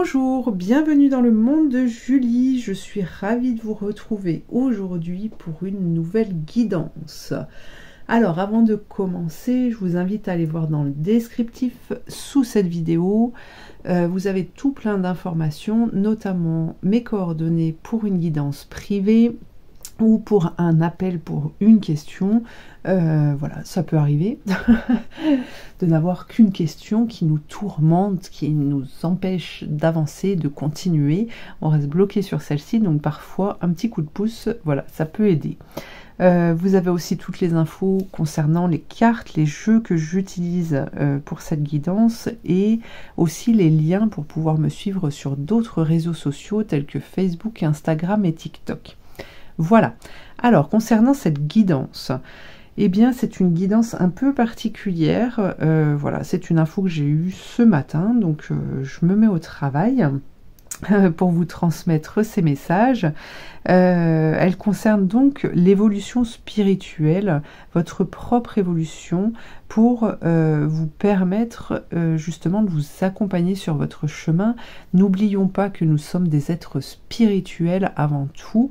Bonjour, bienvenue dans le monde de Julie. Je suis ravie de vous retrouver aujourd'hui pour une nouvelle guidance. Alors, avant de commencer, je vous invite à aller voir dans le descriptif sous cette vidéo. Vous avez tout plein d'informations, notamment mes coordonnées pour une guidance privée ou pour un appel pour une question. Voilà, ça peut arriver de n'avoir qu'une question qui nous tourmente, qui nous empêche d'avancer, de continuer. On reste bloqué sur celle-ci, donc parfois un petit coup de pouce, voilà, ça peut aider. Vous avez aussi toutes les infos concernant les cartes, les jeux que j'utilise pour cette guidance et aussi les liens pour pouvoir me suivre sur d'autres réseaux sociaux tels que Facebook, Instagram et TikTok. Voilà. Alors, concernant cette guidance, eh bien, c'est une guidance un peu particulière. Voilà, c'est une info que j'ai eue ce matin, donc je me mets au travail pour vous transmettre ces messages. Elle concerne donc l'évolution spirituelle, votre propre évolution, pour vous permettre justement de vous accompagner sur votre chemin. N'oublions pas que nous sommes des êtres spirituels avant tout,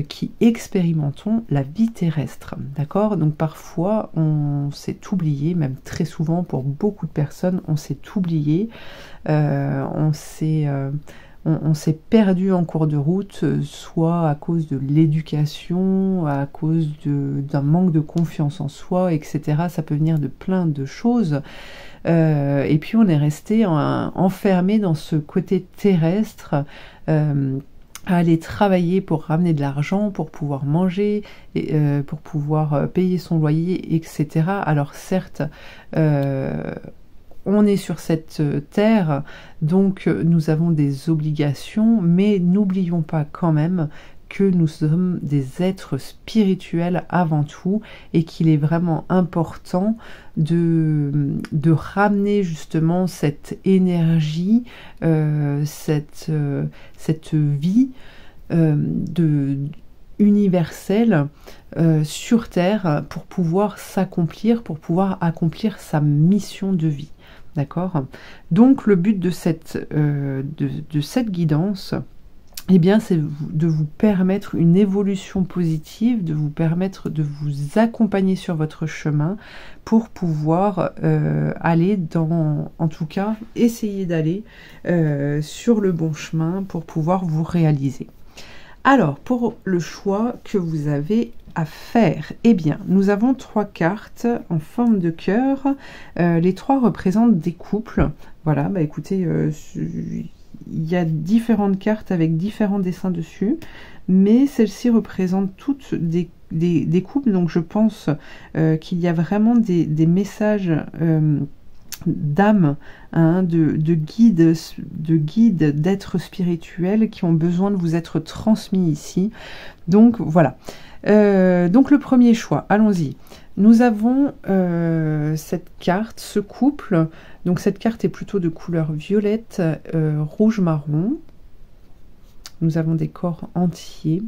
qui expérimentons la vie terrestre, d'accord? Donc parfois on s'est oublié, même très souvent pour beaucoup de personnes, on s'est oublié, on s'est perdu en cours de route, soit à cause de l'éducation, à cause d'un manque de confiance en soi, etc. Ça peut venir de plein de choses. Et puis on est resté enfermé dans ce côté terrestre, à aller travailler pour ramener de l'argent, pour pouvoir manger, pour pouvoir payer son loyer, etc. Alors certes, on est sur cette terre, donc nous avons des obligations, mais n'oublions pas quand même que nous sommes des êtres spirituels avant tout et qu'il est vraiment important de ramener justement cette énergie, cette vie universelle sur terre pour pouvoir s'accomplir, pour pouvoir accomplir sa mission de vie. D'accord? Donc le but de cette guidance, eh bien, c'est de vous permettre une évolution positive, de vous permettre de vous accompagner sur votre chemin pour pouvoir aller en tout cas, essayer d'aller sur le bon chemin pour pouvoir vous réaliser. Alors, pour le choix que vous avez à faire, eh bien, nous avons 3 cartes en forme de cœur. Les 3 représentent des couples. Voilà, bah écoutez, il y a différentes cartes avec différents dessins dessus, mais celles-ci représentent toutes des couples, donc je pense qu'il y a vraiment des messages d'âme, hein, de guides, d'êtres spirituels qui ont besoin de vous être transmis ici. Donc voilà. Donc le premier choix, allons-y. Nous avons cette carte, ce couple. Donc cette carte est plutôt de couleur violette, rouge-marron. Nous avons des corps entiers.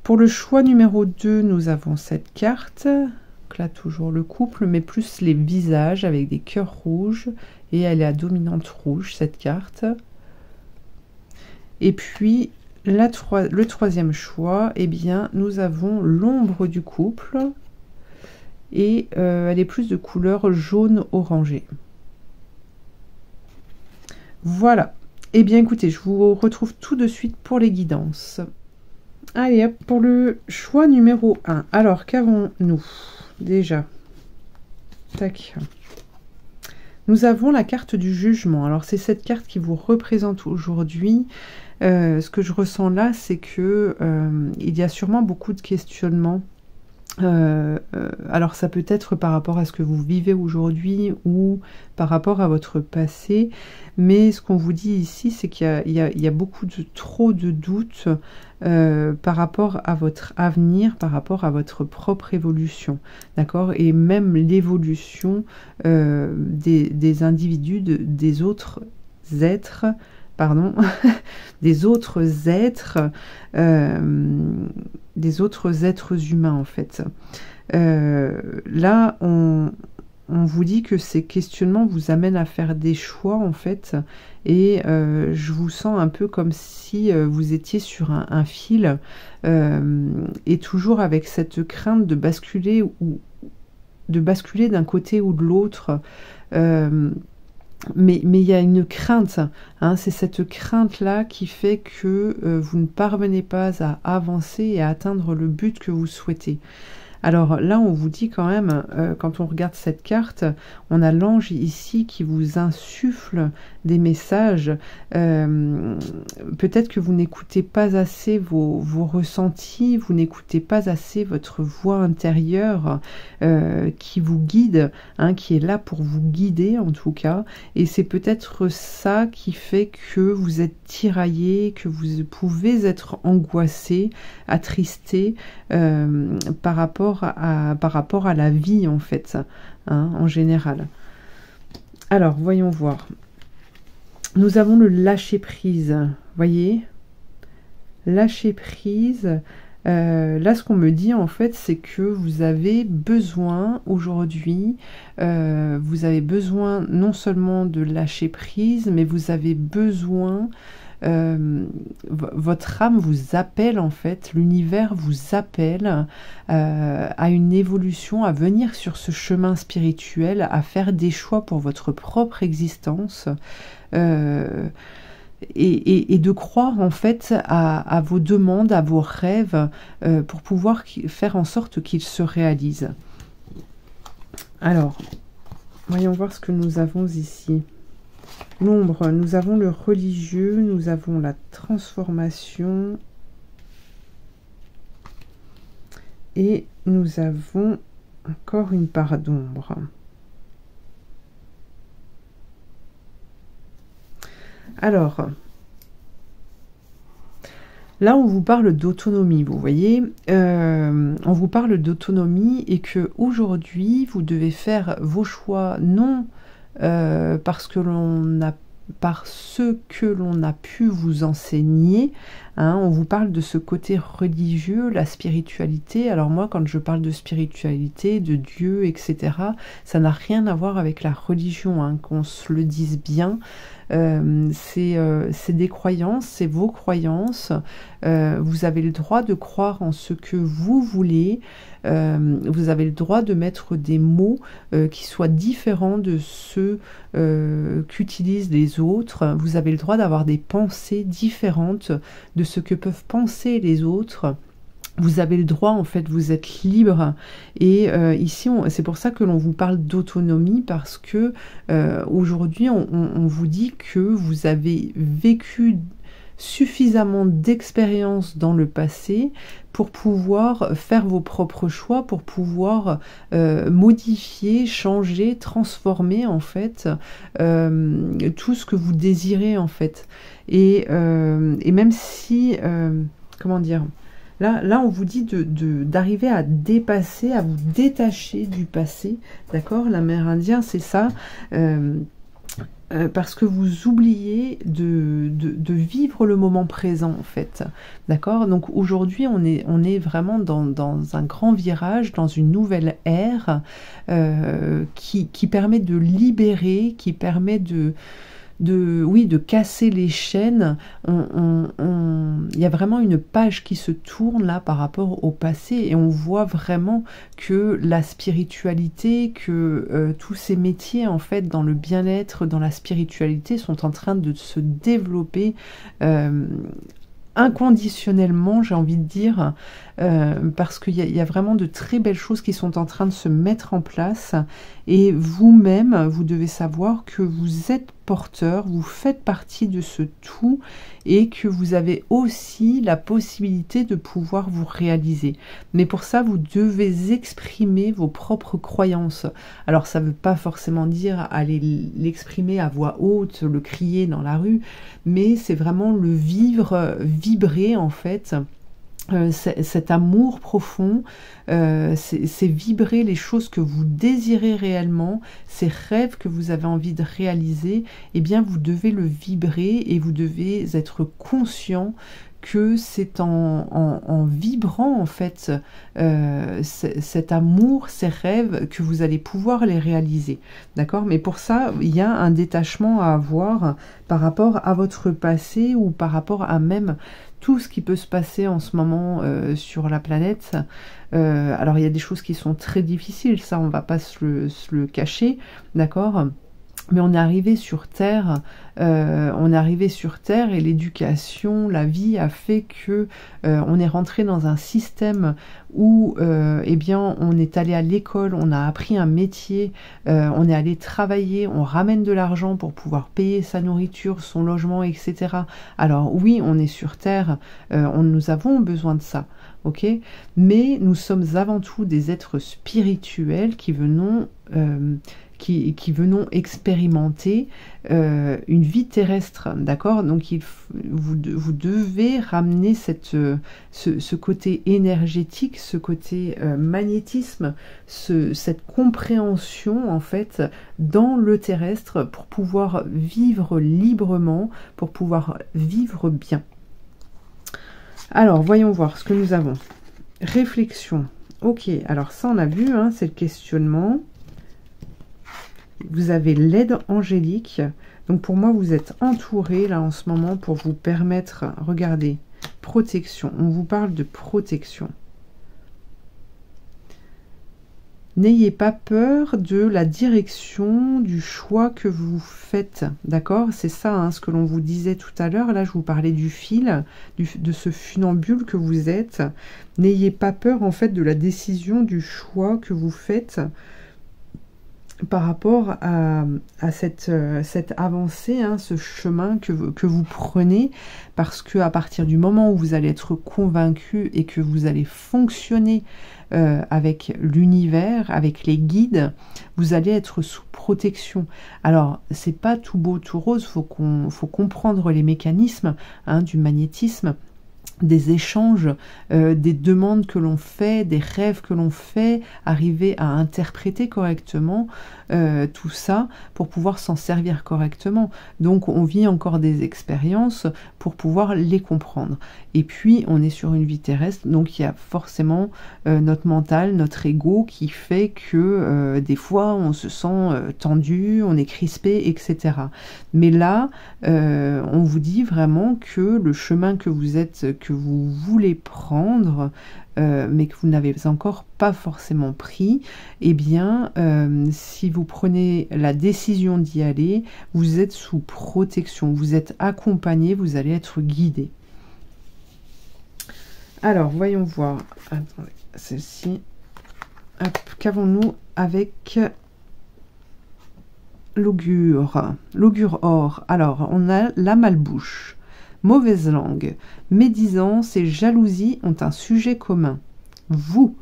Pour le choix numéro 2, nous avons cette carte. Donc là, toujours le couple, mais plus les visages avec des cœurs rouges. Et elle est à dominante rouge, cette carte. Et puis, le 3e choix, eh bien, nous avons l'ombre du couple. Et elle est plus de couleur jaune-orangé. Voilà. Eh bien, écoutez, je vous retrouve tout de suite pour les guidances. Allez, hop, pour le choix numéro 1. Alors, qu'avons-nous déjà? Tac. Nous avons la carte du jugement. Alors, c'est cette carte qui vous représente aujourd'hui. Ce que je ressens là, c'est que il y a sûrement beaucoup de questionnements. Alors ça peut être par rapport à ce que vous vivez aujourd'hui ou par rapport à votre passé, mais ce qu'on vous dit ici, c'est qu'il y a beaucoup trop de doutes par rapport à votre avenir, par rapport à votre propre évolution, d'accord? Et même l'évolution des individus, des autres êtres, pardon, des autres êtres humains en fait. Là, on on vous dit que ces questionnements vous amènent à faire des choix en fait, et je vous sens un peu comme si vous étiez sur un fil, et toujours avec cette crainte de basculer d'un côté ou de l'autre. Mais il y a une crainte, hein, c'est cette crainte-là qui fait que vous ne parvenez pas à avancer et à atteindre le but que vous souhaitez. Alors là, on vous dit quand même, quand on regarde cette carte, on a l'ange ici qui vous insuffle des messages. Peut-être que vous n'écoutez pas assez vos ressentis, vous n'écoutez pas assez votre voix intérieure qui vous guide, hein, qui est là pour vous guider en tout cas. Et c'est peut-être ça qui fait que vous êtes tiraillé, que vous pouvez être angoissé, attristé par rapport à la vie en fait, hein, en général. Alors voyons voir. Nous avons le lâcher prise, voyez, lâcher prise. Là, ce qu'on me dit en fait, c'est que vous avez besoin aujourd'hui, vous avez besoin non seulement de lâcher prise, mais vous avez besoin, votre âme vous appelle en fait, l'univers vous appelle à une évolution, à venir sur ce chemin spirituel, à faire des choix pour votre propre existence. Et de croire en fait à vos demandes, à vos rêves, pour pouvoir faire en sorte qu'ils se réalisent. Alors, voyons voir ce que nous avons ici. L'ombre, nous avons le religieux, nous avons la transformation et nous avons encore une part d'ombre. Alors, là, on vous parle d'autonomie, vous voyez, on vous parle d'autonomie et que aujourd'hui, vous devez faire vos choix, non parce que l'on a pu vous enseigner, hein, on vous parle de ce côté religieux, la spiritualité. Alors moi, quand je parle de spiritualité, de Dieu, etc., ça n'a rien à voir avec la religion, hein, qu'on se le dise bien. C'est des croyances, c'est vos croyances. Vous avez le droit de croire en ce que vous voulez. Vous avez le droit de mettre des mots qui soient différents de ceux qu'utilisent les autres. Vous avez le droit d'avoir des pensées différentes de ce que peuvent penser les autres. Vous avez le droit, en fait, vous êtes libre. Et ici, c'est pour ça que l'on vous parle d'autonomie, parce que aujourd'hui, on vous dit que vous avez vécu suffisamment d'expérience dans le passé pour pouvoir faire vos propres choix, pour pouvoir modifier, changer, transformer en fait tout ce que vous désirez en fait. Et même si, comment dire, là on vous dit d'arriver à dépasser, à vous détacher du passé, d'accord? L'amérindien c'est ça. Parce que vous oubliez de vivre le moment présent en fait, d'accord? Donc aujourd'hui on est vraiment dans un grand virage, dans une nouvelle ère qui permet de libérer, qui permet de casser les chaînes. Il y a vraiment une page qui se tourne là par rapport au passé et on voit vraiment que la spiritualité, que tous ces métiers en fait dans le bien-être, dans la spiritualité sont en train de se développer inconditionnellement, j'ai envie de dire, parce qu'il y a vraiment de très belles choses qui sont en train de se mettre en place et vous-même, vous devez savoir que vous êtes porteur, vous faites partie de ce tout et que vous avez aussi la possibilité de pouvoir vous réaliser. Mais pour ça, vous devez exprimer vos propres croyances. Alors ça ne veut pas forcément dire aller l'exprimer à voix haute, le crier dans la rue, mais c'est vraiment le vivre, vibrer en fait. Cet amour profond, c'est vibrer les choses que vous désirez réellement, ces rêves que vous avez envie de réaliser, eh bien vous devez le vibrer et vous devez être conscient que c'est en vibrant en fait cet amour, ces rêves, que vous allez pouvoir les réaliser, d'accord? Mais pour ça, il y a un détachement à avoir par rapport à votre passé ou par rapport à même tout ce qui peut se passer en ce moment sur la planète. Alors il y a des choses qui sont très difficiles, ça on va pas se le cacher, d'accord? Mais on est arrivé sur Terre, et l'éducation, la vie a fait que on est rentré dans un système où eh bien, on est allé à l'école, on a appris un métier, on est allé travailler, on ramène de l'argent pour pouvoir payer sa nourriture, son logement, etc. Alors oui, on est sur Terre, nous avons besoin de ça, ok? Mais nous sommes avant tout des êtres spirituels qui venons expérimenter une vie terrestre, d'accord? Donc vous devez ramener ce côté énergétique, ce côté magnétisme, cette compréhension en fait dans le terrestre pour pouvoir vivre librement, pour pouvoir vivre bien. Alors voyons voir ce que nous avons. Réflexion. Ok, alors ça on a vu, hein, c'est le questionnement. Vous avez l'aide angélique. Donc pour moi, vous êtes entouré là en ce moment pour vous permettre, regardez, protection. On vous parle de protection. N'ayez pas peur de la direction, du choix que vous faites, d'accord? C'est ça, hein, ce que l'on vous disait tout à l'heure. Là, je vous parlais du fil, de ce funambule que vous êtes. N'ayez pas peur, en fait, de la décision, du choix que vous faites par rapport à cette avancée, hein, ce chemin que vous prenez, parce que à partir du moment où vous allez être convaincu et que vous allez fonctionner avec l'univers, avec les guides, vous allez être sous protection. Alors, c'est pas tout beau, tout rose, faut comprendre les mécanismes, hein, du magnétisme, des échanges, des demandes que l'on fait, des rêves que l'on fait, arriver à interpréter correctement tout ça pour pouvoir s'en servir correctement. Donc on vit encore des expériences pour pouvoir les comprendre. Et puis on est sur une vie terrestre, donc il y a forcément notre mental, notre ego qui fait que des fois on se sent tendu, on est crispé, etc. Mais là, on vous dit vraiment que le chemin que vous voulez prendre, mais que vous n'avez encore pas forcément pris, eh bien, si vous prenez la décision d'y aller, vous êtes sous protection, vous êtes accompagné, vous allez être guidé. Alors, voyons voir. Attendez, celle-ci. Qu'avons-nous avec l'augure? L'augure or. Alors, on a la malbouche. Mauvaise langue, médisance et jalousie ont un sujet commun. Vous,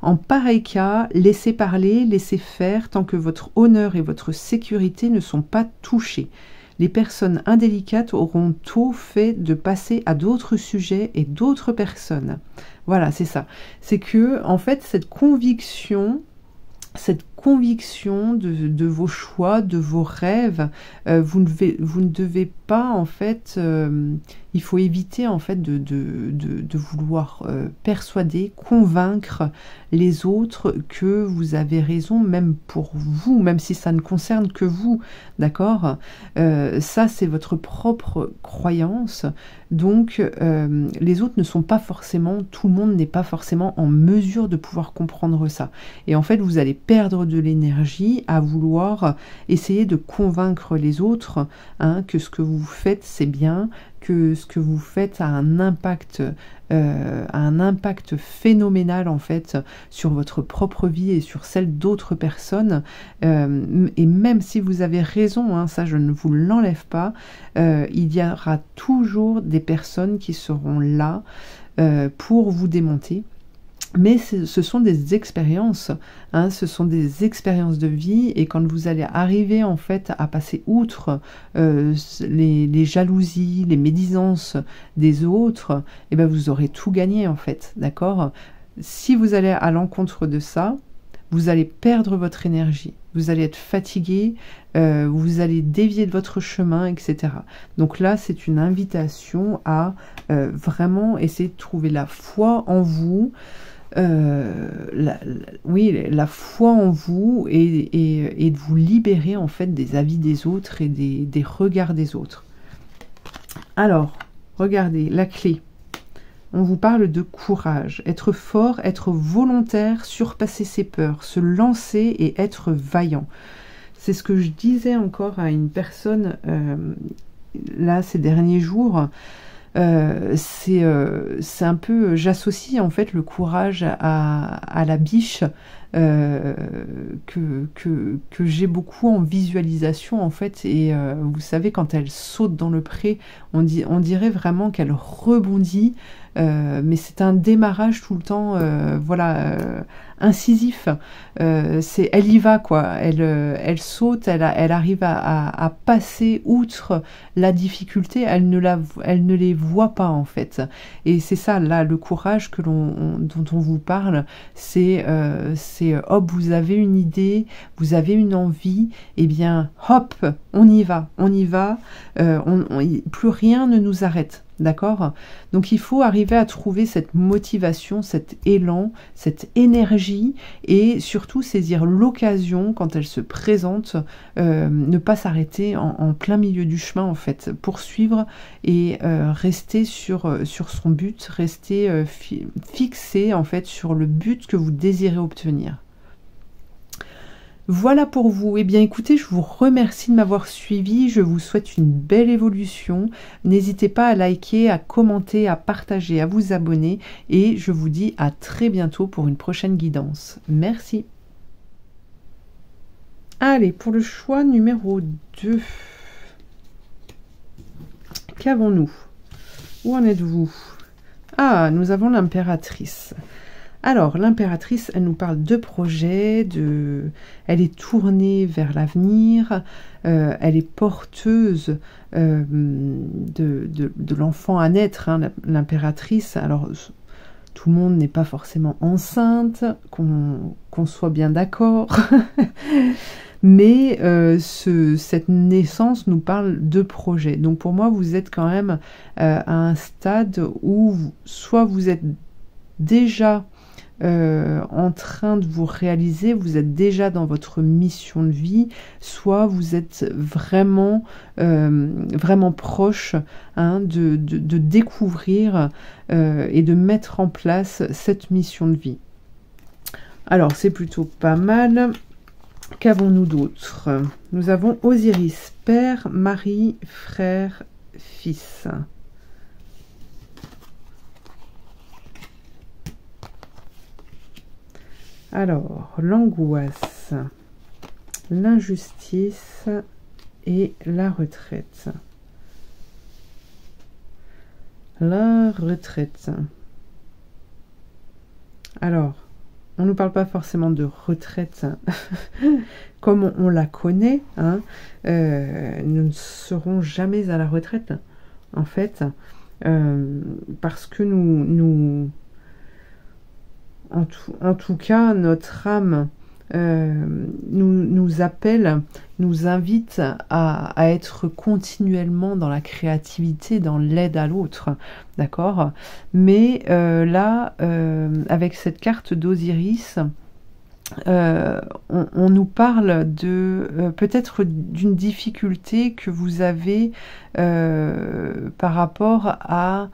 en pareil cas, laissez parler, laissez faire tant que votre honneur et votre sécurité ne sont pas touchés. Les personnes indélicates auront tôt fait de passer à d'autres sujets et d'autres personnes. Voilà, c'est ça. C'est que, en fait, cette conviction de vos choix, de vos rêves, vous ne devez pas, en fait, il faut éviter, en fait, de vouloir persuader, convaincre les autres que vous avez raison, même pour vous, même si ça ne concerne que vous, d'accord? Ça, c'est votre propre croyance. Donc, les autres ne sont pas forcément, tout le monde n'est pas forcément en mesure de pouvoir comprendre ça. Et en fait, vous allez perdre de l'énergie à vouloir essayer de convaincre les autres, hein, que ce que vous faites, c'est bien, que ce que vous faites a un impact phénoménal en fait sur votre propre vie et sur celle d'autres personnes, et même si vous avez raison, hein, ça je ne vous l'enlève pas, il y aura toujours des personnes qui seront là pour vous démonter. Mais ce sont des expériences, hein, ce sont des expériences de vie, et quand vous allez arriver en fait à passer outre les jalousies, les médisances des autres, et ben vous aurez tout gagné en fait, d'accord? Si vous allez à l'encontre de ça, vous allez perdre votre énergie. vous allez être fatigué, vous allez dévier de votre chemin, etc. Donc là, c'est une invitation à vraiment essayer de trouver la foi en vous, oui, la foi en vous et de vous libérer en fait des avis des autres et des regards des autres. Alors, regardez, la clé. On vous parle de courage, être fort, être volontaire, surpasser ses peurs, se lancer et être vaillant. C'est ce que je disais encore à une personne là ces derniers jours. C'est un peu, j'associe en fait le courage à la biche que j'ai beaucoup en visualisation en fait, et vous savez, quand elle saute dans le pré, on dirait vraiment qu'elle rebondit, mais c'est un démarrage tout le temps, voilà, incisif. Elle y va quoi, elle saute, elle arrive à passer outre la difficulté, elle ne les voit pas en fait. Et c'est ça là le courage dont on vous parle, c'est hop, vous avez une idée, vous avez une envie, et bien hop, on y va, plus rien ne nous arrête. D'accord? Donc il faut arriver à trouver cette motivation, cet élan, cette énergie, et surtout saisir l'occasion quand elle se présente, ne pas s'arrêter en plein milieu du chemin en fait, poursuivre et rester sur son but, rester fixé en fait sur le but que vous désirez obtenir. Voilà pour vous. Eh bien écoutez, je vous remercie de m'avoir suivi, je vous souhaite une belle évolution. N'hésitez pas à liker, à commenter, à partager, à vous abonner, et je vous dis à très bientôt pour une prochaine guidance. Merci. Allez, pour le choix numéro 2. Qu'avons-nous? Où en êtes-vous? Ah, nous avons l'impératrice. Alors, l'impératrice, elle nous parle de projets, elle est tournée vers l'avenir, elle est porteuse de l'enfant à naître, hein, l'impératrice. Alors, tout le monde n'est pas forcément enceinte, qu'on soit bien d'accord, mais cette naissance nous parle de projet. Donc, pour moi, vous êtes quand même à un stade où soit vous êtes déjà en train de vous réaliser, vous êtes déjà dans votre mission de vie, soit vous êtes vraiment vraiment proche, hein, de découvrir et de mettre en place cette mission de vie. Alors c'est plutôt pas mal. Qu'avons-nous d'autre? Nous avons Osiris, père, mari, frère, fils. Alors, l'angoisse, l'injustice et la retraite. La retraite. Alors, on ne nous parle pas forcément de retraite comme on la connaît, hein. Nous ne serons jamais à la retraite, en fait, parce que en tout cas, notre âme nous appelle, nous invite à être continuellement dans la créativité, dans l'aide à l'autre, d'accord? Mais là, avec cette carte d'Osiris, on nous parle de peut-être d'une difficulté que vous avez par rapport à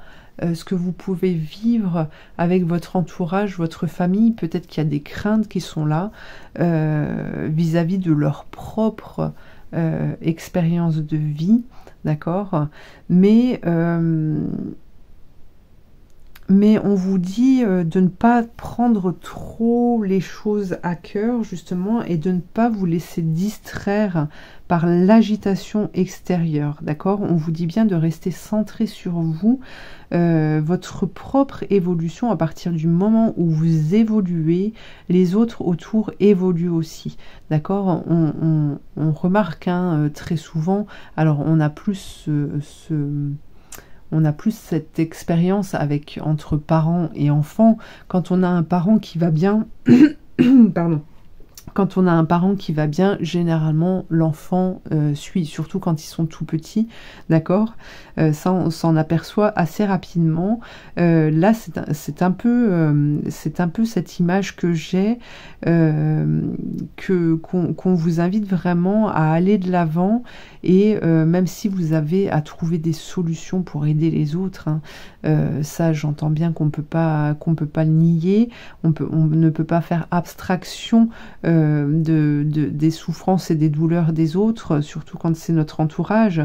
ce que vous pouvez vivre avec votre entourage, votre famille. Peut-être qu'il y a des craintes qui sont là vis-à-vis de leur propre expérience de vie, d'accord? Mais on vous dit de ne pas prendre trop les choses à cœur, justement, et de ne pas vous laisser distraire par l'agitation extérieure, d'accord? On vous dit bien de rester centré sur vous, votre propre évolution. À partir du moment où vous évoluez, les autres autour évoluent aussi, d'accord? On remarque, hein, très souvent, alors on a plus on a plus cette expérience entre parents et enfants. Quand on a un parent qui va bien, pardon, Quand on a un parent qui va bien, généralement l'enfant suit, surtout quand ils sont tout petits, d'accord. Ça, on s'en aperçoit assez rapidement. Là, c'est un peu cette image que j'ai, qu'on vous invite vraiment à aller de l'avant, et même si vous avez à trouver des solutions pour aider les autres, hein, ça, j'entends bien qu'on peut pas le nier. On ne peut pas faire abstraction des souffrances et des douleurs des autres, surtout quand c'est notre entourage.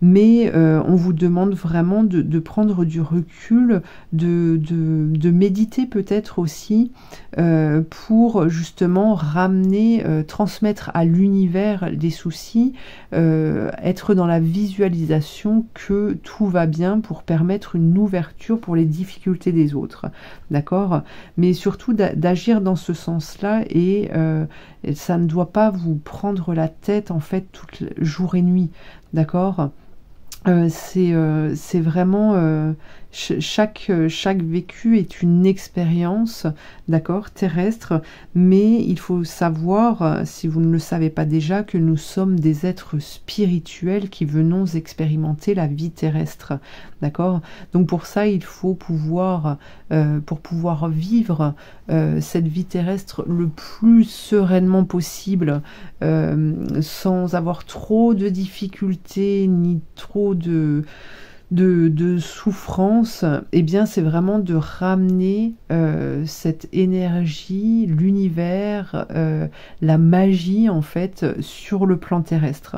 Mais on vous demande vraiment de prendre du recul, de méditer peut-être aussi, pour justement ramener, transmettre à l'univers les soucis, être dans la visualisation que tout va bien pour permettre une ouverture pour les difficultés des autres, d'accord. Mais surtout d'agir dans ce sens-là, et ça ne doit pas vous prendre la tête en fait toute jour et nuit, d'accord. C'est vraiment chaque vécu est une expérience, d'accord, terrestre, mais il faut savoir, si vous ne le savez pas déjà, que nous sommes des êtres spirituels qui venons expérimenter la vie terrestre, d'accord. Donc pour ça, il faut pouvoir, pour pouvoir vivre cette vie terrestre le plus sereinement possible, sans avoir trop de difficultés ni trop de souffrance, eh bien c'est vraiment de ramener cette énergie, l'univers, la magie en fait sur le plan terrestre.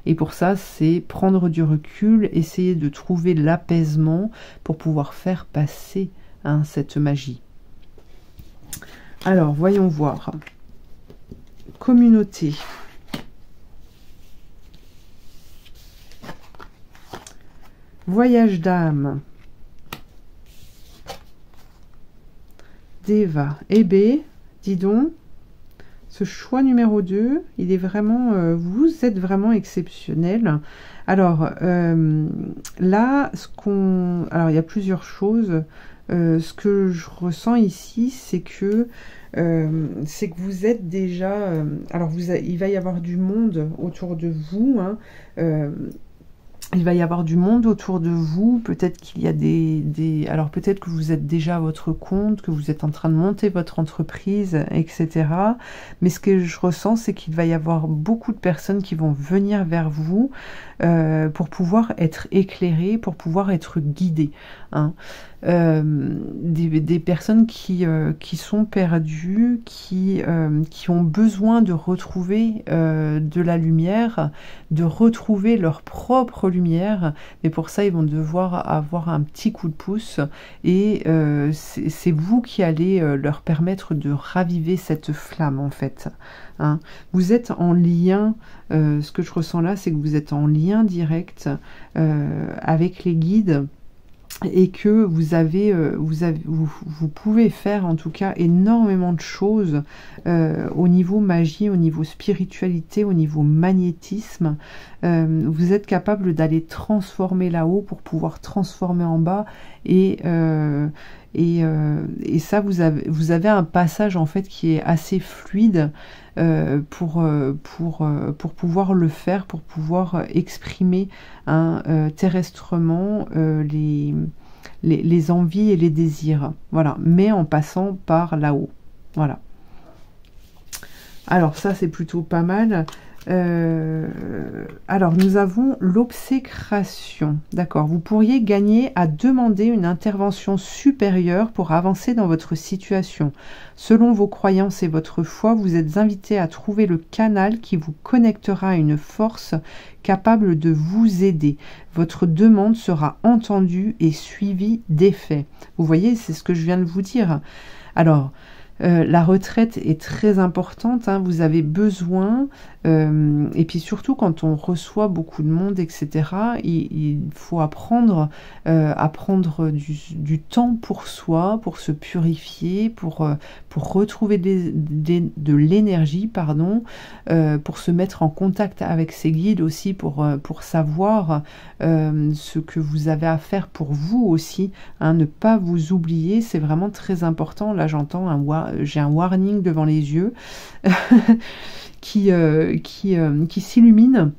Et pour ça, c'est prendre du recul, essayer de trouver l'apaisement pour pouvoir faire passer, hein, cette magie. Alors, voyons voir. Communauté. Voyage d'âme. Deva. Eh bien, dis donc, ce choix numéro 2, il est vraiment, vous êtes vraiment exceptionnel. Alors, là, alors, il y a plusieurs choses. Ce que je ressens ici, c'est que vous êtes déjà... alors, il va y avoir du monde autour de vous, hein, il va y avoir du monde autour de vous, peut-être qu'il y a alors peut-être que vous êtes déjà à votre compte, que vous êtes en train de monter votre entreprise, etc. Mais ce que je ressens, c'est qu'il va y avoir beaucoup de personnes qui vont venir vers vous pour pouvoir être éclairées, pour pouvoir être guidées, hein. Des personnes qui sont perdues, qui ont besoin de retrouver de la lumière, de retrouver leur propre lumière, mais pour ça ils vont devoir avoir un petit coup de pouce, et c'est vous qui allez leur permettre de raviver cette flamme en fait, hein. Vous êtes en lien, ce que je ressens là, c'est que vous êtes en lien direct avec les guides, et que vous pouvez faire en tout cas énormément de choses au niveau magie, au niveau spiritualité, au niveau magnétisme. Vous êtes capable d'aller transformer là-haut pour pouvoir transformer en bas, et ça, vous avez un passage en fait qui est assez fluide pour pouvoir le faire, pour pouvoir exprimer, hein, terrestrement les envies et les désirs, voilà, mais en passant par là-haut, voilà. Alors ça, c'est plutôt pas mal. Alors nous avons l'obsécration, d'accord. Vous pourriez gagner à demander une intervention supérieure pour avancer dans votre situation. Selon vos croyances et votre foi, vous êtes invité à trouver le canal qui vous connectera à une force capable de vous aider. Votre demande sera entendue et suivie d'effet. Vous voyez, c'est ce que je viens de vous dire. Alors, la retraite est très importante, hein, vous avez besoin, et puis surtout quand on reçoit beaucoup de monde, etc., il faut apprendre du temps pour soi, pour se purifier, pour retrouver de l'énergie, pardon, pour se mettre en contact avec ses guides aussi, pour savoir ce que vous avez à faire pour vous aussi, hein, ne pas vous oublier, c'est vraiment très important. Là j'entends j'ai un warning devant les yeux qui s'illumine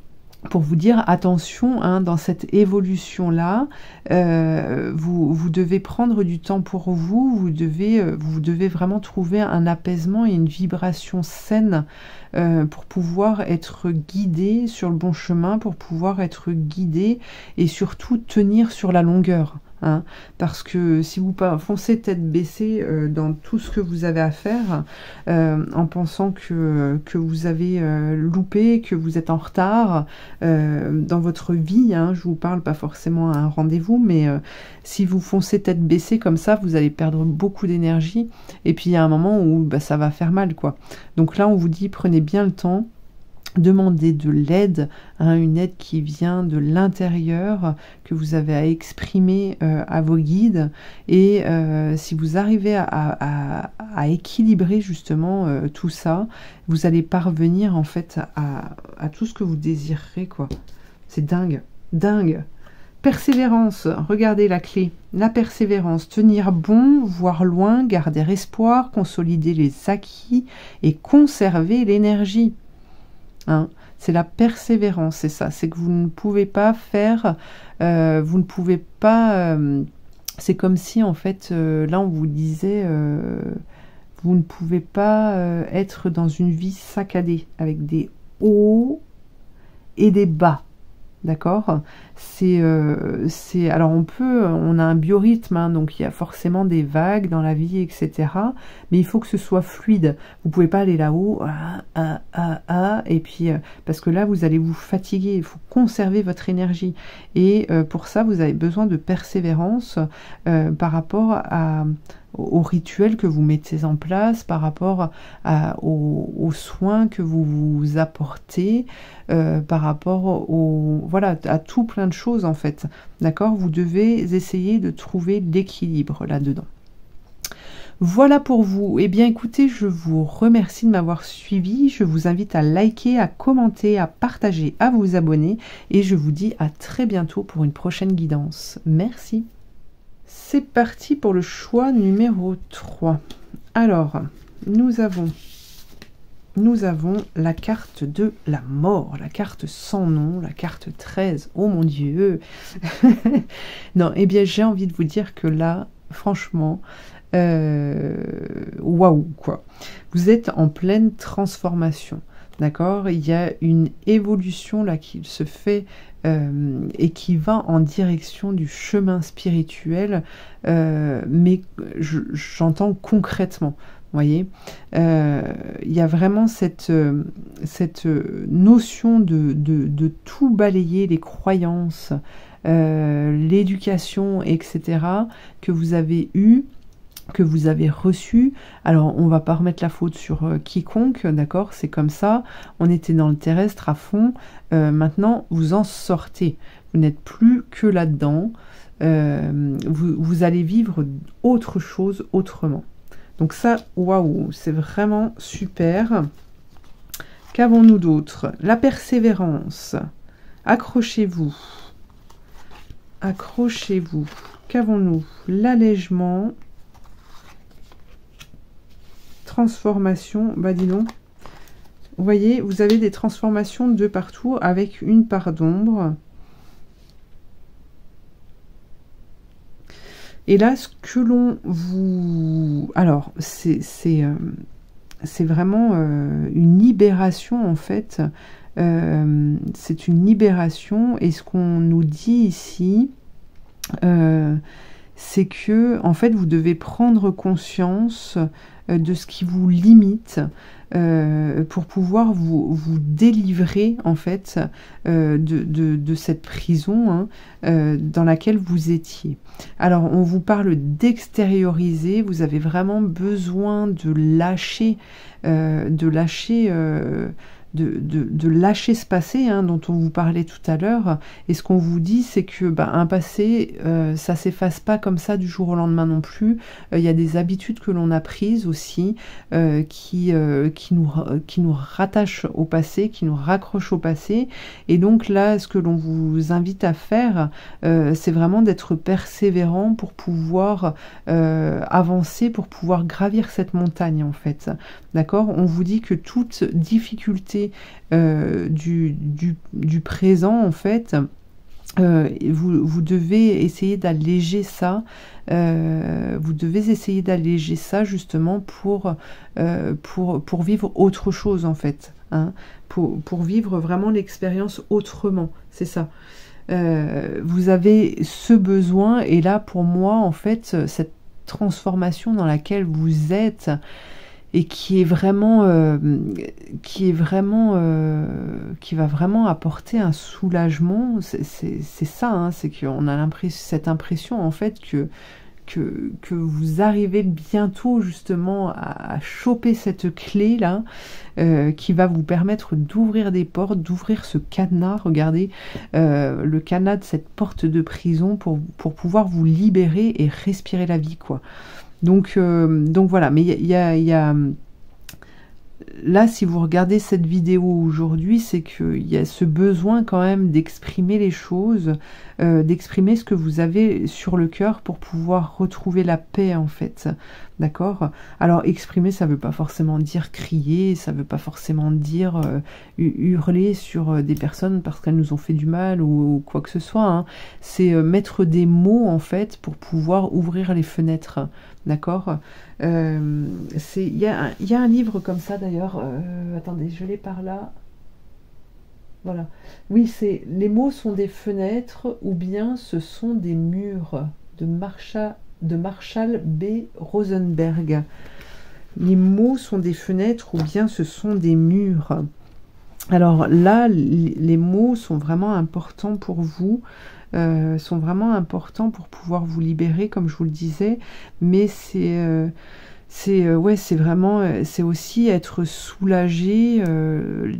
pour vous dire attention, hein, dans cette évolution-là, vous devez prendre du temps pour vous, vous devez vraiment trouver un apaisement et une vibration saine pour pouvoir être guidé sur le bon chemin, pour pouvoir être guidé et surtout tenir sur la longueur. Hein, parce que si vous foncez tête baissée dans tout ce que vous avez à faire, en pensant que vous avez loupé, que vous êtes en retard dans votre vie, hein, je vous parle pas forcément à un rendez-vous, mais si vous foncez tête baissée comme ça, vous allez perdre beaucoup d'énergie, et puis il y a un moment où ça va faire mal, quoi. Donc là, on vous dit, prenez bien le temps, demandez de l'aide, hein, une aide qui vient de l'intérieur, que vous avez à exprimer à vos guides, et si vous arrivez à équilibrer justement tout ça, vous allez parvenir en fait à tout ce que vous désirerez, quoi. C'est dingue, dingue. Persévérance, regardez la clé, la persévérance, tenir bon, voir loin, garder espoir, consolider les acquis et conserver l'énergie. Hein, c'est la persévérance, c'est ça, c'est que vous ne pouvez pas faire, vous ne pouvez pas, c'est comme si en fait, là on vous disait, vous ne pouvez pas être dans une vie saccadée, avec des hauts et des bas. D'accord, alors on a un biorhythme, hein, donc il y a forcément des vagues dans la vie, etc. Mais il faut que ce soit fluide. Vous pouvez pas aller là-haut, et puis parce que là vous allez vous fatiguer. Il faut conserver votre énergie, et pour ça vous avez besoin de persévérance par rapport aux rituels que vous mettez en place, par rapport aux soins que vous vous apportez, par rapport voilà, à tout plein de choses en fait. D'accord, vous devez essayer de trouver l'équilibre là-dedans. Voilà pour vous. Eh bien écoutez, je vous remercie de m'avoir suivi. Je vous invite à liker, à commenter, à partager, à vous abonner, et je vous dis à très bientôt pour une prochaine guidance. Merci. C'est parti pour le choix numéro 3. Alors, nous avons la carte de la mort, la carte sans nom, la carte 13. Oh mon Dieu. Non, eh bien, j'ai envie de vous dire que là, franchement, waouh, quoi. Vous êtes en pleine transformation. D'accord, il y a une évolution là qui se fait et qui va en direction du chemin spirituel, mais j'entends concrètement. Voyez, il y a vraiment cette notion de tout balayer, les croyances, l'éducation, etc., que vous avez eue, que vous avez reçu. Alors on va pas remettre la faute sur quiconque, d'accord, c'est comme ça, on était dans le terrestre à fond, maintenant vous en sortez, vous n'êtes plus que là-dedans, vous allez vivre autre chose autrement. Donc ça, waouh, c'est vraiment super. Qu'avons-nous d'autre? La persévérance, accrochez-vous, accrochez-vous. Qu'avons-nous? L'allègement, transformation, bah dis donc, vous voyez, vous avez des transformations de partout avec une part d'ombre. Et là, ce que l'on vous... Alors, c'est vraiment une libération, en fait. C'est une libération. Et ce qu'on nous dit ici, c'est que, en fait, vous devez prendre conscience de ce qui vous limite pour pouvoir vous délivrer en fait de cette prison, hein, dans laquelle vous étiez. Alors on vous parle d'extérioriser, vous avez vraiment besoin de lâcher de lâcher ce passé hein, dont on vous parlait tout à l'heure. Et ce qu'on vous dit, c'est que un passé, ça s'efface pas comme ça du jour au lendemain non plus. Il y a des habitudes que l'on a prises aussi qui nous rattachent au passé, qui nous raccrochent au passé. Et donc là, ce que l'on vous invite à faire, c'est vraiment d'être persévérant pour pouvoir avancer, pour pouvoir gravir cette montagne en fait. D'accord? On vous dit que toute difficulté du présent, en fait, vous devez essayer d'alléger ça. Vous devez essayer d'alléger ça justement pour vivre autre chose, en fait. Hein, pour vivre vraiment l'expérience autrement. C'est ça. Vous avez ce besoin, et là, pour moi, en fait, cette transformation dans laquelle vous êtes, et qui va vraiment apporter un soulagement, c'est ça, hein, c'est qu'on a cette impression en fait que vous arrivez bientôt justement à choper cette clé là qui va vous permettre d'ouvrir des portes, d'ouvrir ce cadenas, regardez le cadenas de cette porte de prison pour pouvoir vous libérer et respirer la vie quoi. Donc voilà, mais il y a là, si vous regardez cette vidéo aujourd'hui, c'est qu'il y a ce besoin quand même d'exprimer les choses, d'exprimer ce que vous avez sur le cœur pour pouvoir retrouver la paix en fait. D'accord? Alors exprimer, ça ne veut pas forcément dire crier, ça ne veut pas forcément dire hurler sur des personnes parce qu'elles nous ont fait du mal ou quoi que ce soit. Hein. C'est mettre des mots en fait pour pouvoir ouvrir les fenêtres. D'accord? Il y a un livre comme ça d'ailleurs. Attendez, je l'ai par là. Voilà. Oui, c'est les mots sont des fenêtres ou bien ce sont des murs de Marshall B. Rosenberg. Les mots sont des fenêtres ou bien ce sont des murs. Alors là, les mots sont vraiment importants pour vous. Sont vraiment importants pour pouvoir vous libérer, comme je vous le disais, mais c'est aussi être soulagé,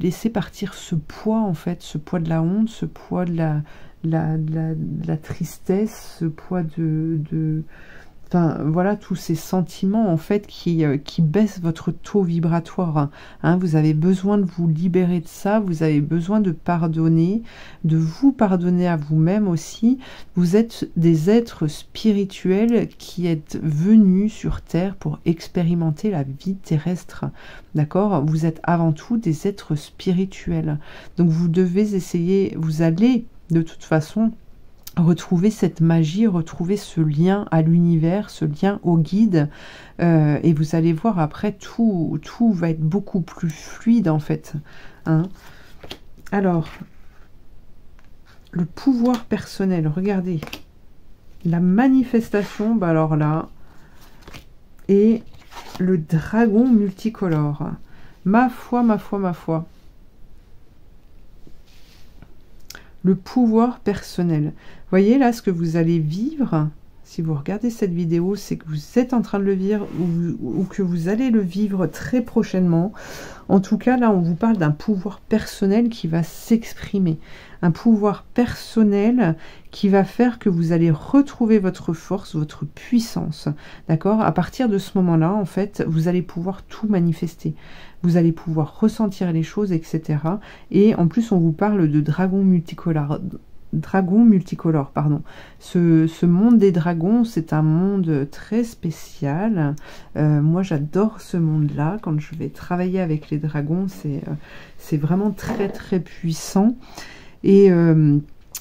laisser partir ce poids en fait, ce poids de la honte, ce poids de la tristesse, ce poids enfin voilà, tous ces sentiments en fait qui baissent votre taux vibratoire. Hein, vous avez besoin de vous libérer de ça, vous avez besoin de pardonner, de vous pardonner à vous-même aussi. Vous êtes des êtres spirituels qui êtes venus sur Terre pour expérimenter la vie terrestre. D'accord? Vous êtes avant tout des êtres spirituels. Donc vous devez essayer, vous allez de toute façon retrouver cette magie, retrouver ce lien à l'univers, ce lien au guide, et vous allez voir après tout va être beaucoup plus fluide en fait. Hein. Alors, le pouvoir personnel, regardez, la manifestation, alors là, et le dragon multicolore. Ma foi, ma foi, ma foi. Le pouvoir personnel. Voyez là ce que vous allez vivre. Si vous regardez cette vidéo, c'est que vous êtes en train de le vivre ou que vous allez le vivre très prochainement. En tout cas, là, on vous parle d'un pouvoir personnel qui va s'exprimer. Un pouvoir personnel qui va faire que vous allez retrouver votre force, votre puissance. D'accord? À partir de ce moment-là, en fait, vous allez pouvoir tout manifester. Vous allez pouvoir ressentir les choses, etc. Et en plus, on vous parle de dragon multicolore. Pardon. Ce monde des dragons, c'est un monde très spécial. Moi, j'adore ce monde-là. Quand je vais travailler avec les dragons, c'est vraiment très, très puissant. Et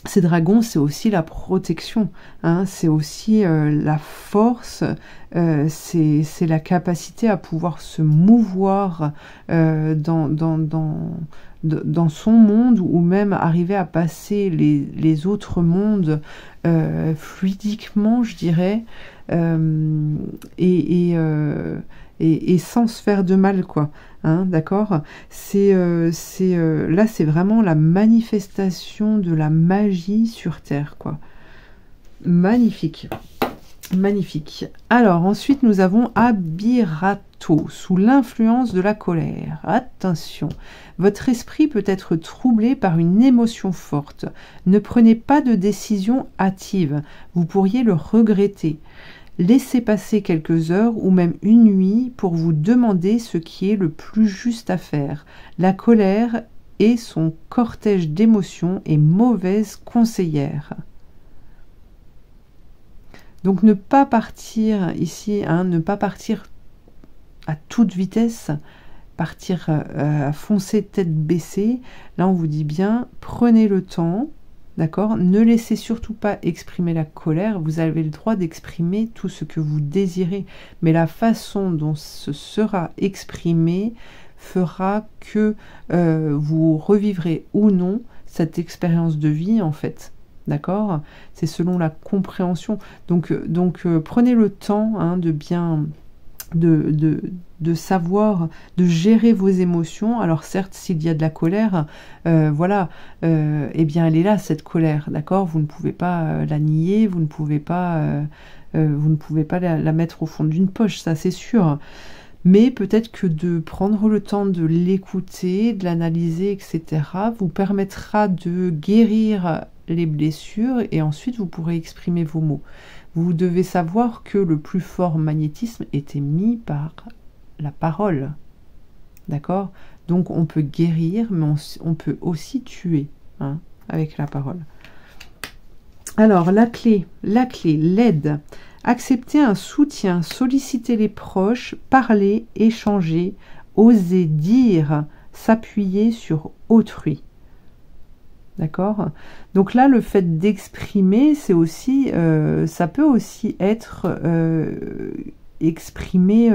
ces dragons, c'est aussi la protection. Hein, c'est aussi la force. C'est la capacité à pouvoir se mouvoir dans son monde ou même arriver à passer les autres mondes fluidiquement, je dirais, et sans se faire de mal, quoi. Hein, d'accord? Là, c'est vraiment la manifestation de la magie sur Terre, quoi. Magnifique. Magnifique. Alors, ensuite, nous avons Abirato, sous l'influence de la colère. Attention, votre esprit peut être troublé par une émotion forte. Ne prenez pas de décision hâtive, vous pourriez le regretter. Laissez passer quelques heures ou même une nuit pour vous demander ce qui est le plus juste à faire. La colère et son cortège d'émotions est mauvaise conseillère. Donc ne pas partir ici, hein, ne pas partir à toute vitesse, partir à foncer tête baissée. Là, on vous dit bien, prenez le temps, d'accord? Ne laissez surtout pas exprimer la colère. Vous avez le droit d'exprimer tout ce que vous désirez. Mais la façon dont ce sera exprimé fera que vous revivrez ou non cette expérience de vie, en fait. D'accord? C'est selon la compréhension. Donc prenez le temps, hein, de bien de savoir, de gérer vos émotions. Alors certes, s'il y a de la colère, voilà, eh bien elle est là, cette colère, d'accord? Vous ne pouvez pas la nier, vous ne pouvez pas la mettre au fond d'une poche, ça c'est sûr. Mais peut-être que de prendre le temps de l'écouter, de l'analyser, etc., vous permettra de guérir les blessures et ensuite vous pourrez exprimer vos mots. Vous devez savoir que le plus fort magnétisme est émis par la parole. D'accord? Donc on peut guérir, mais on peut aussi tuer, hein, avec la parole. Alors la clé, l'aide. Accepter un soutien, solliciter les proches, parler, échanger, oser dire, s'appuyer sur autrui. D'accord? Donc là, le fait d'exprimer, c'est aussi, ça peut aussi être exprimer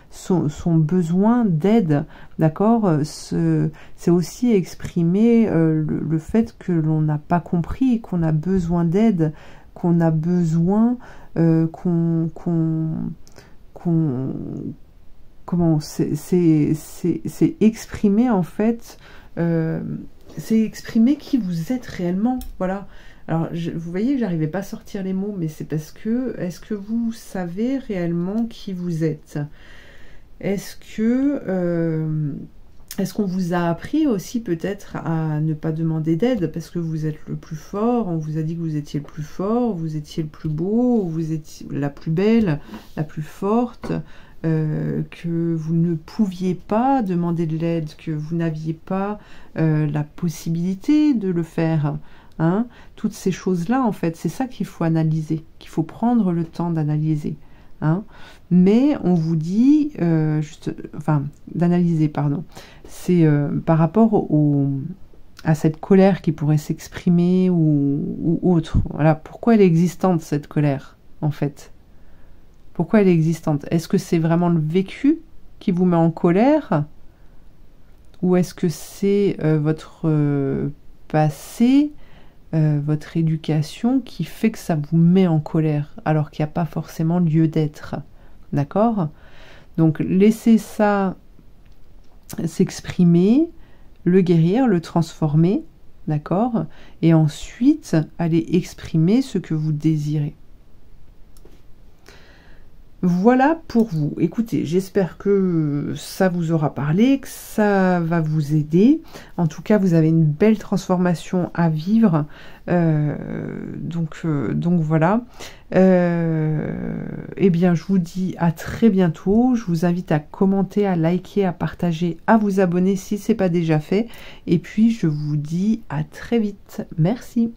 son besoin d'aide. D'accord? C'est aussi exprimer le fait que l'on n'a pas compris, qu'on a besoin d'aide, qu'on a besoin comment c'est exprimer en fait, c'est exprimer qui vous êtes réellement, voilà. Alors vous voyez, j'arrivais pas à sortir les mots, mais c'est parce que, est-ce que vous savez réellement qui vous êtes? Est-ce qu'on vous a appris aussi peut-être à ne pas demander d'aide parce que vous êtes le plus fort, on vous a dit que vous étiez le plus fort, vous étiez le plus beau, vous étiez la plus belle, la plus forte, que vous ne pouviez pas demander de l'aide, que vous n'aviez pas la possibilité de le faire, hein? Toutes ces choses-là, en fait, c'est ça qu'il faut analyser, qu'il faut prendre le temps d'analyser. Hein, mais on vous dit, d'analyser, pardon, c'est par rapport à cette colère qui pourrait s'exprimer ou autre. Voilà, pourquoi elle est existante, cette colère, en fait? Pourquoi elle est existante? Est-ce que c'est vraiment le vécu qui vous met en colère? Ou est-ce que c'est votre passé, votre éducation qui fait que ça vous met en colère alors qu'il n'y a pas forcément lieu d'être, d'accord? Donc laissez ça s'exprimer, le guérir, le transformer, d'accord? Et ensuite allez exprimer ce que vous désirez. Voilà pour vous. Écoutez, j'espère que ça vous aura parlé, que ça va vous aider. En tout cas, vous avez une belle transformation à vivre. Donc voilà. Eh bien, je vous dis à très bientôt. Je vous invite à commenter, à liker, à partager, à vous abonner si ce n'est pas déjà fait. Et puis, je vous dis à très vite. Merci.